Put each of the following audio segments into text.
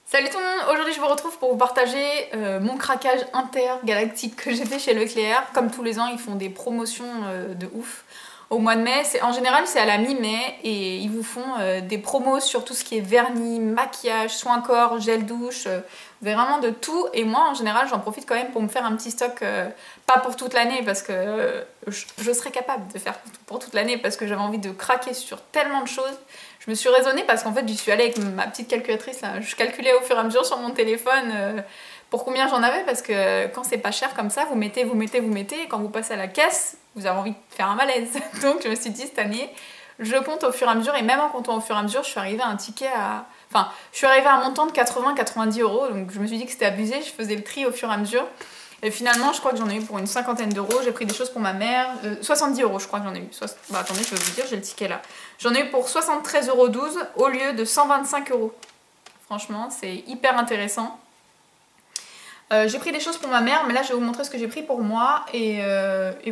Salut tout le monde, aujourd'hui je vous retrouve pour vous partager mon craquage intergalactique que j'ai fait chez Leclerc. Comme tous les ans, ils font des promotions de ouf au mois de mai. En général, c'est à la mi-mai et ils vous font des promos sur tout ce qui est vernis, maquillage, soin corps, gel douche, vous avez vraiment de tout. Et moi, en général, j'en profite quand même pour me faire un petit stock, pas pour toute l'année parce que je serais capable de faire pour toute l'année parce que j'avais envie de craquer sur tellement de choses. Je me suis raisonnée parce qu'en fait j'y suis allée avec ma petite calculatrice là. Je calculais au fur et à mesure sur mon téléphone pour combien j'en avais parce que quand c'est pas cher comme ça, vous mettez et quand vous passez à la caisse, vous avez envie de faire un malaise. Donc je me suis dit cette année, je compte au fur et à mesure et même en comptant au fur et à mesure, je suis arrivée à un ticket à... Enfin, je suis arrivée à un montant de 80-90 euros, donc je me suis dit que c'était abusé, je faisais le tri au fur et à mesure. Et finalement, je crois que j'en ai eu pour une cinquantaine d'euros. J'ai pris des choses pour ma mère. 70 euros, je crois que j'en ai eu. Bah, attendez, je vais vous dire, j'ai le ticket là. J'en ai eu pour 73,12 euros au lieu de 125 euros. Franchement, c'est hyper intéressant. J'ai pris des choses pour ma mère, mais là, je vais vous montrer ce que j'ai pris pour moi. Et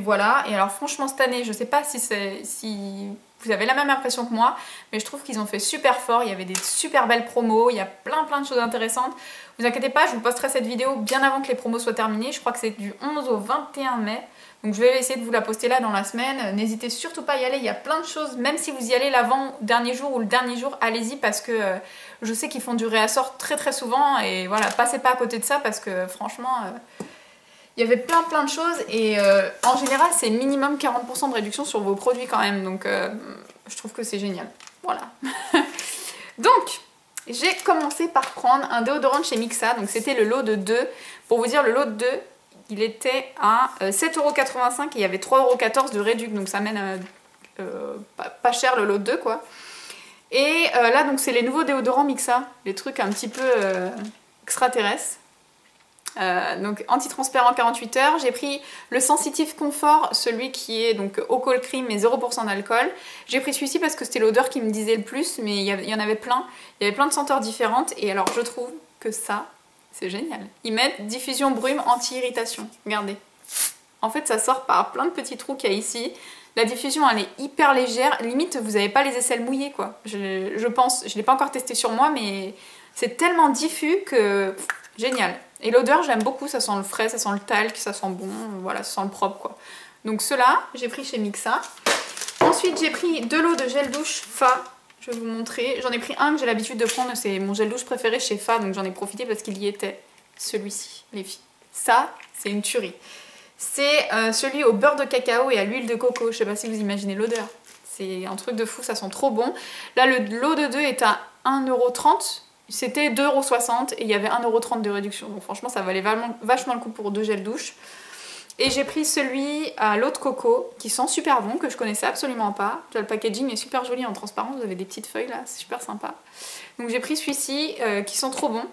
voilà. Et alors, franchement, cette année, je sais pas si vous avez la même impression que moi, mais je trouve qu'ils ont fait super fort. Il y avait des super belles promos. Il y a plein de choses intéressantes. Vous inquiétez pas, je vous posterai cette vidéo bien avant que les promos soient terminées. Je crois que c'est du 11 au 21 mai. Donc je vais essayer de vous la poster là dans la semaine. N'hésitez surtout pas à y aller, il y a plein de choses. Même si vous y allez l'avant-dernier jour ou le dernier jour, allez-y parce que je sais qu'ils font du réassort très souvent. Et voilà, passez pas à côté de ça parce que franchement, il y avait plein de choses. Et en général, c'est minimum 40% de réduction sur vos produits quand même. Donc je trouve que c'est génial. Voilà. Donc... j'ai commencé par prendre un déodorant de chez Mixa, donc c'était le lot de 2. Pour vous dire, le lot de 2, il était à 7,85€ et il y avait 3,14€ de réduc, donc ça mène pas cher le lot de 2 quoi. Et là, donc c'est les nouveaux déodorants Mixa, les trucs un petit peu extraterrestres. Donc anti-transparent 48 heures, j'ai pris le Sensitive Confort, celui qui est donc eau col cream et 0% d'alcool. J'ai pris celui-ci parce que c'était l'odeur qui me disait le plus, mais il y en avait plein. Il y avait plein de senteurs différentes et alors je trouve que ça, c'est génial. Ils mettent diffusion brume anti-irritation, regardez. En fait ça sort par plein de petits trous qu'il y a ici. La diffusion elle est hyper légère, limite vous n'avez pas les aisselles mouillées quoi. Je pense, je ne l'ai pas encore testé sur moi mais c'est tellement diffus que... génial. Et l'odeur, j'aime beaucoup, ça sent le frais, ça sent le talc, ça sent bon, voilà, ça sent le propre quoi. Donc ceux-là, j'ai pris chez Mixa. Ensuite, j'ai pris 2 lots de gel douche Fa, je vais vous montrer. J'en ai pris un que j'ai l'habitude de prendre, c'est mon gel douche préféré chez Fa, donc j'en ai profité parce qu'il y était. Celui-ci, les filles. Ça, c'est une tuerie. C'est celui au beurre de cacao et à l'huile de coco, je sais pas si vous imaginez l'odeur. C'est un truc de fou, ça sent trop bon. Là, le lot de 2 est à 1,30 €. C'était 2,60 € et il y avait 1,30 € de réduction. Donc franchement, ça valait vachement le coup pour 2 gels douche. Et j'ai pris celui à l'eau de coco qui sent super bon, que je connaissais absolument pas. Le packaging est super joli en transparent, vous avez des petites feuilles là, c'est super sympa. Donc j'ai pris celui-ci qui sent trop bon.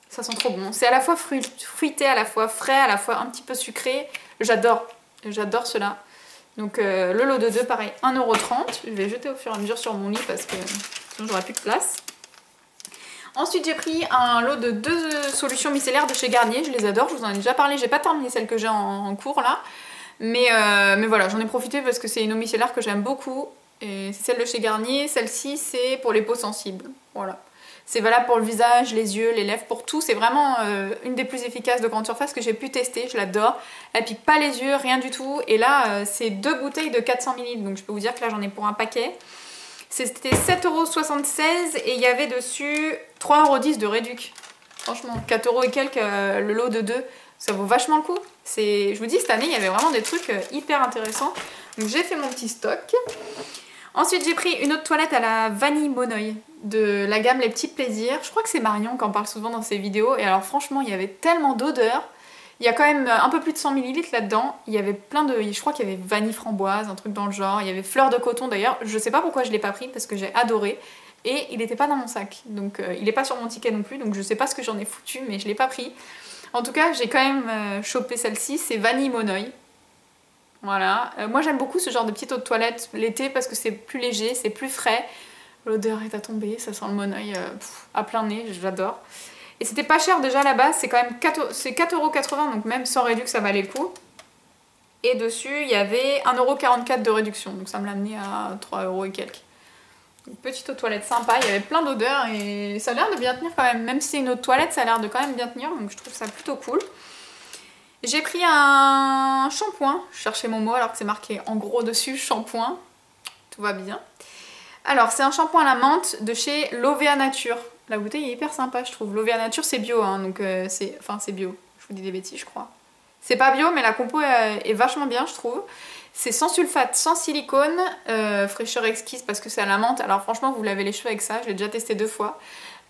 Ça sent trop bon. C'est à la fois fruité, à la fois frais, à la fois un petit peu sucré. J'adore cela. Donc le lot de 2, pareil, 1,30 €. Je vais jeter au fur et à mesure sur mon lit parce que sinon j'aurai plus de place. Ensuite, j'ai pris un lot de 2 solutions micellaires de chez Garnier. Je les adore, je vous en ai déjà parlé. J'ai pas terminé celle que j'ai en cours là. Mais voilà, j'en ai profité parce que c'est une eau micellaire que j'aime beaucoup. Et c'est celle de chez Garnier. Celle-ci, c'est pour les peaux sensibles. Voilà. C'est valable pour le visage, les yeux, les lèvres, pour tout. C'est vraiment une des plus efficaces de grande surface que j'ai pu tester. Je l'adore. Elle pique pas les yeux, rien du tout. Et là, c'est 2 bouteilles de 400 ml. Donc je peux vous dire que là, j'en ai pour un paquet. C'était 7,76 € et il y avait dessus 3,10 € de réduc. Franchement, 4 € et quelques le lot de 2, ça vaut vachement le coup. Je vous dis, cette année, il y avait vraiment des trucs hyper intéressants. Donc j'ai fait mon petit stock. Ensuite, j'ai pris une eau de toilette à la vanille monoï de la gamme Les Petits Plaisirs. Je crois que c'est Marion qui en parle souvent dans ses vidéos. Et alors franchement, il y avait tellement d'odeurs. Il y a quand même un peu plus de 100 ml là-dedans. Il y avait plein de... je crois qu'il y avait vanille framboise, un truc dans le genre. Il y avait fleur de coton d'ailleurs. Je sais pas pourquoi je l'ai pas pris parce que j'ai adoré. Et il n'était pas dans mon sac. Donc il n'est pas sur mon ticket non plus. Donc je sais pas ce que j'en ai foutu mais je l'ai pas pris. En tout cas, j'ai quand même chopé celle-ci. C'est vanille monoï. Voilà. Moi j'aime beaucoup ce genre de petite eau de toilette l'été parce que c'est plus léger, c'est plus frais. L'odeur est à tomber. Ça sent le monoï à plein nez. J'adore. Et c'était pas cher déjà à la base, c'est quand même 4,80 €, donc même sans réduction ça valait le coup. Et dessus il y avait 1,44 € de réduction, donc ça me l'a amené à 3 € et quelques. Une petite eau de toilette sympa, il y avait plein d'odeurs et ça a l'air de bien tenir quand même. Même si c'est une eau de toilette, ça a l'air de quand même bien tenir, donc je trouve ça plutôt cool. J'ai pris un shampoing, je cherchais mon mot alors que c'est marqué en gros dessus, shampoing. Tout va bien. Alors c'est un shampoing à la menthe de chez Lovea Nature. La bouteille est hyper sympa je trouve. Lovea Nature c'est bio, hein, donc c'est bio. Je vous dis des bêtises je crois. C'est pas bio mais la compo est vachement bien je trouve. C'est sans sulfate, sans silicone, fraîcheur exquise parce que c'est à la menthe. Alors franchement vous lavez les cheveux avec ça, je l'ai déjà testé 2 fois.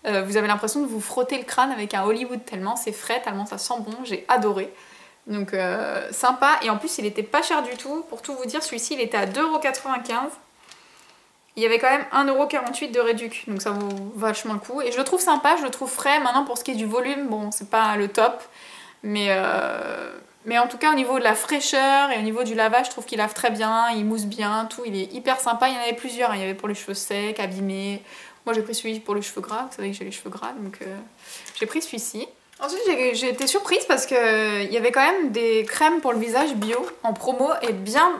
Vous avez l'impression de vous frotter le crâne avec un Hollywood tellement c'est frais, tellement ça sent bon, j'ai adoré. Donc sympa et en plus il était pas cher du tout. Pour tout vous dire celui-ci il était à 2,95 €. Il y avait quand même 1,48 € de réduc, donc ça vaut vachement le coup. Et je le trouve sympa, je le trouve frais. Maintenant pour ce qui est du volume, bon c'est pas le top. Mais en tout cas au niveau de la fraîcheur et au niveau du lavage, je trouve qu'il lave très bien, il mousse bien, tout. Il est hyper sympa, il y en avait plusieurs. Il y avait pour les cheveux secs, abîmés. Moi j'ai pris celui pour les cheveux gras, vous savez que j'ai les cheveux gras, donc j'ai pris celui-ci. Ensuite j'ai été surprise parce qu'il y avait quand même des crèmes pour le visage bio en promo et bien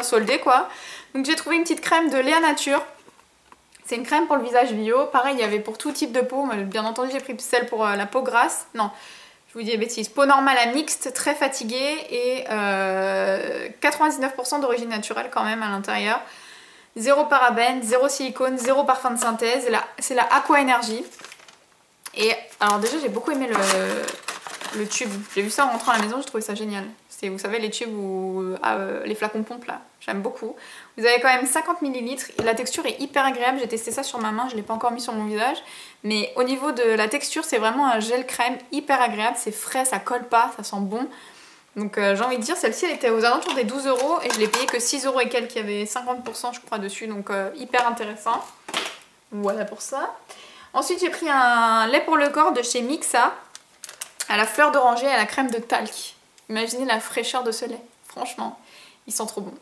soldées quoi. Donc j'ai trouvé une petite crème de Léa Nature. C'est une crème pour le visage bio. Pareil, il y avait pour tout type de peau. Bien entendu, j'ai pris celle pour la peau grasse. Non, je vous dis des bêtises. Peau normale à mixte, très fatiguée et 99% d'origine naturelle quand même à l'intérieur. Zéro parabène, zéro silicone, zéro parfum de synthèse. C'est la Aqua Energy. Et alors déjà, j'ai beaucoup aimé le tube. J'ai vu ça en rentrant à la maison, j'ai trouvé ça génial. C'est, vous savez, les tubes où les flacons pompent là, j'aime beaucoup. Vous avez quand même 50 ml, la texture est hyper agréable, j'ai testé ça sur ma main, je ne l'ai pas encore mis sur mon visage. Mais au niveau de la texture, c'est vraiment un gel crème hyper agréable, c'est frais, ça colle pas, ça sent bon. Donc j'ai envie de dire, celle-ci elle était aux alentours des 12 € et je l'ai payée que 6 € et quelques, il y avait 50% je crois dessus, donc hyper intéressant. Voilà pour ça. Ensuite j'ai pris un lait pour le corps de chez Mixa, à la fleur d'oranger et à la crème de talc. Imaginez la fraîcheur de ce lait, franchement, il sent trop bon.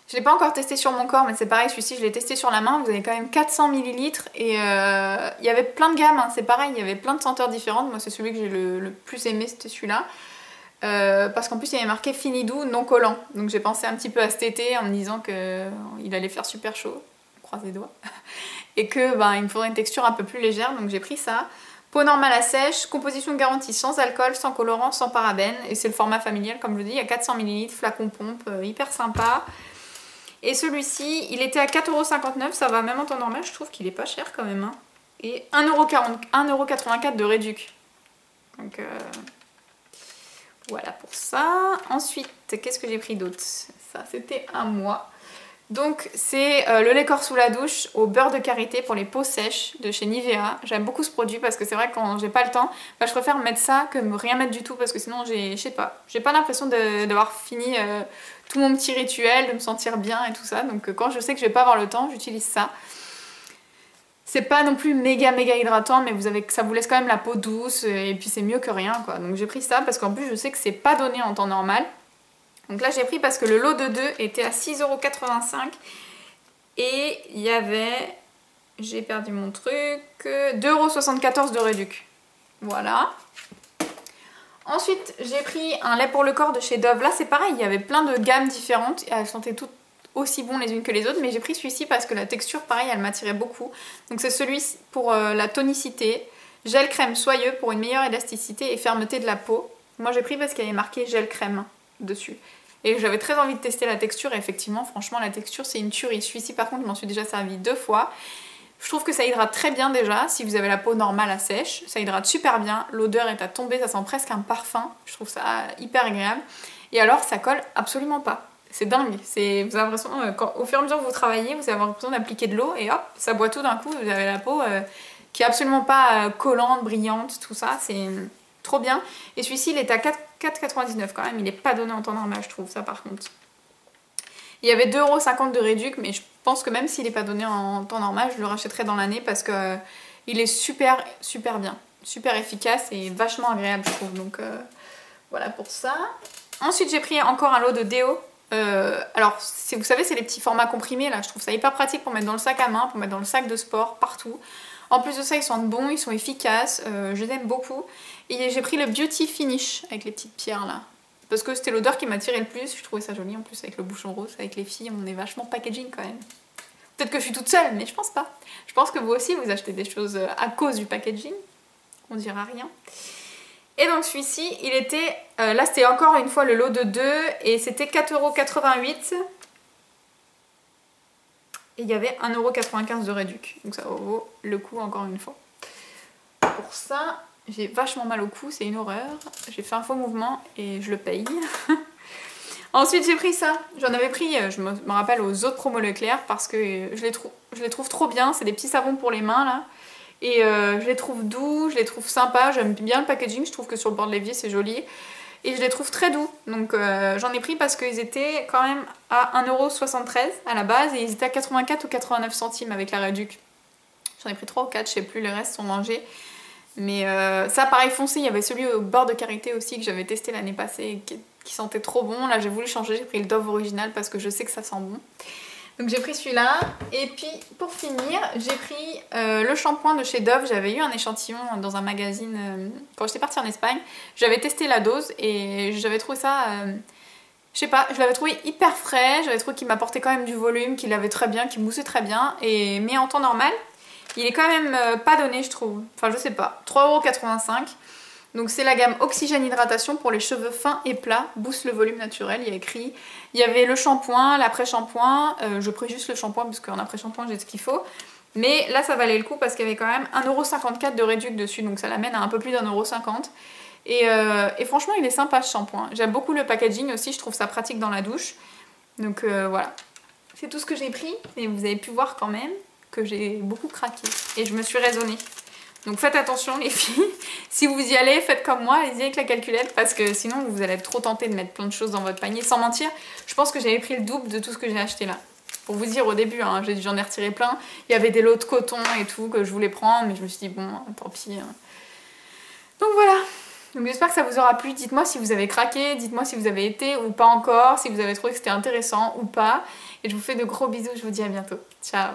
Je ne l'ai pas encore testé sur mon corps, mais c'est pareil, celui-ci je l'ai testé sur la main, vous avez quand même 400 ml et il y avait plein de gammes, hein, c'est pareil, il y avait plein de senteurs différentes, moi c'est celui que j'ai le plus aimé, c'était celui-là. Parce qu'en plus il y avait marqué fini doux, non collant, donc j'ai pensé un petit peu à cet été en me disant qu'il allait faire super chaud, on croise les doigts, et que il me faudrait une texture un peu plus légère, donc j'ai pris ça. Peau normale à sèche, composition garantie sans alcool, sans colorant, sans parabènes. Et c'est le format familial comme je vous dis, il y a 400 ml, flacon pompe, hyper sympa. Et celui-ci, il était à 4,59 €, ça va même en temps normal, je trouve qu'il est pas cher quand même. Hein. Et 1,84 € de réduc. Donc voilà pour ça. Ensuite, qu'est-ce que j'ai pris d'autre? Ça, c'était un mois. Donc c'est le lait corps sous la douche au beurre de karité pour les peaux sèches de chez Nivea. J'aime beaucoup ce produit parce que c'est vrai que quand j'ai pas le temps, je préfère mettre ça que me rien mettre du tout parce que sinon je sais pas l'impression d'avoir fini tout mon petit rituel, de me sentir bien et tout ça. Donc quand je sais que je vais pas avoir le temps, j'utilise ça. C'est pas non plus méga hydratant mais ça vous laisse quand même la peau douce et puis c'est mieux que rien quoi. Donc j'ai pris ça parce qu'en plus je sais que c'est pas donné en temps normal. Donc là j'ai pris parce que le lot de 2 était à 6,85 € et il y avait, j'ai perdu mon truc, 2,74 € de réduc. Voilà. Ensuite j'ai pris un lait pour le corps de chez Dove. Là c'est pareil, il y avait plein de gammes différentes et elles sentaient toutes aussi bon les unes que les autres, mais j'ai pris celui-ci parce que la texture pareil elle m'attirait beaucoup. Donc c'est celui pour la tonicité, gel crème soyeux pour une meilleure élasticité et fermeté de la peau. Moi j'ai pris parce qu'il y avait marqué gel crème dessus. Et j'avais très envie de tester la texture et effectivement franchement la texture c'est une tuerie. Celui-ci par contre je m'en suis déjà servi 2 fois. Je trouve que ça hydrate très bien déjà, si vous avez la peau normale à sèche, ça hydrate super bien, l'odeur est à tomber, ça sent presque un parfum, je trouve ça hyper agréable. Et alors ça colle absolument pas, c'est dingue, vous avez l'impression, au fur et à mesure que vous travaillez, vous avez l'impression d'appliquer de l'eau et hop, ça boit tout d'un coup, vous avez la peau qui est absolument pas collante, brillante, tout ça, c'est trop bien. Et celui-ci il est à 4,99 € quand même, il n'est pas donné en temps normal je trouve ça par contre. Il y avait 2,50 € de réduc mais je pense que même s'il n'est pas donné en temps normal je le rachèterai dans l'année parce que il est super bien, super efficace et vachement agréable je trouve, donc voilà pour ça. Ensuite j'ai pris encore un lot de déo. Alors vous savez c'est les petits formats comprimés là, je trouve ça hyper pratique pour mettre dans le sac à main, pour mettre dans le sac de sport, partout. En plus de ça ils sentent bon, ils sont efficaces, je les aime beaucoup. Et j'ai pris le Beauty Finish avec les petites pierres là. Parce que c'était l'odeur qui m'attirait le plus, je trouvais ça joli en plus avec le bouchon rose, avec les filles on est vachement packaging quand même. Peut-être que je suis toute seule, mais je pense pas. Je pense que vous aussi, vous achetez des choses à cause du packaging. On dira rien. Et donc celui-ci, il était... là, c'était encore une fois le lot de 2 et c'était 4,88 €. Et il y avait 1,95 € de réduc. Donc ça vaut le coup encore une fois. Pour ça, j'ai vachement mal au cou, c'est une horreur. J'ai fait un faux mouvement et je le paye. Ensuite j'ai pris ça. J'en avais pris, je me rappelle, aux autres promos Leclerc parce que je les trouve trop bien. C'est des petits savons pour les mains là. Et je les trouve doux, je les trouve sympas. J'aime bien le packaging, je trouve que sur le bord de l'évier c'est joli. Et je les trouve très doux, donc j'en ai pris parce qu'ils étaient quand même à 1,73 € à la base et ils étaient à 84 ou 89 centimes avec la réduc. J'en ai pris 3 ou 4, je sais plus, les restes sont mangés. Mais ça pareil foncé, il y avait celui au beurre de karité aussi que j'avais testé l'année passée qui sentait trop bon. Là j'ai voulu changer, j'ai pris le Dove original parce que je sais que ça sent bon. Donc j'ai pris celui-là, et puis pour finir, j'ai pris le shampoing de chez Dove. J'avais eu un échantillon dans un magazine quand j'étais partie en Espagne. J'avais testé la dose et j'avais trouvé ça, je sais pas, je l'avais trouvé hyper frais. J'avais trouvé qu'il m'apportait quand même du volume, qu'il avait très bien, qu'il moussait très bien. Mais en temps normal, il est quand même pas donné, je trouve. Enfin je sais pas, 3,85 €. Donc c'est la gamme Oxygène Hydratation pour les cheveux fins et plats, booste le volume naturel, il y a écrit. Il y avait le shampoing, l'après-shampoing, je pris juste le shampoing parce qu'en après-shampoing j'ai ce qu'il faut. Mais là ça valait le coup parce qu'il y avait quand même 1,54 € de réduc dessus, donc ça l'amène à un peu plus d'1,50 €. Et franchement il est sympa ce shampoing. J'aime beaucoup le packaging aussi, je trouve ça pratique dans la douche. Donc voilà, c'est tout ce que j'ai pris, et vous avez pu voir quand même que j'ai beaucoup craqué et je me suis raisonnée. Donc faites attention les filles, si vous y allez, faites comme moi, allez-y avec la calculette parce que sinon vous allez être trop tenté de mettre plein de choses dans votre panier. Sans mentir, je pense que j'avais pris le double de tout ce que j'ai acheté là. Pour vous dire au début, hein, j'en ai retiré plein, il y avait des lots de coton et tout que je voulais prendre, mais je me suis dit bon, tant pis. Donc voilà, donc j'espère que ça vous aura plu, dites-moi si vous avez craqué, dites-moi si vous avez été ou pas encore, si vous avez trouvé que c'était intéressant ou pas. Et je vous fais de gros bisous, je vous dis à bientôt, ciao.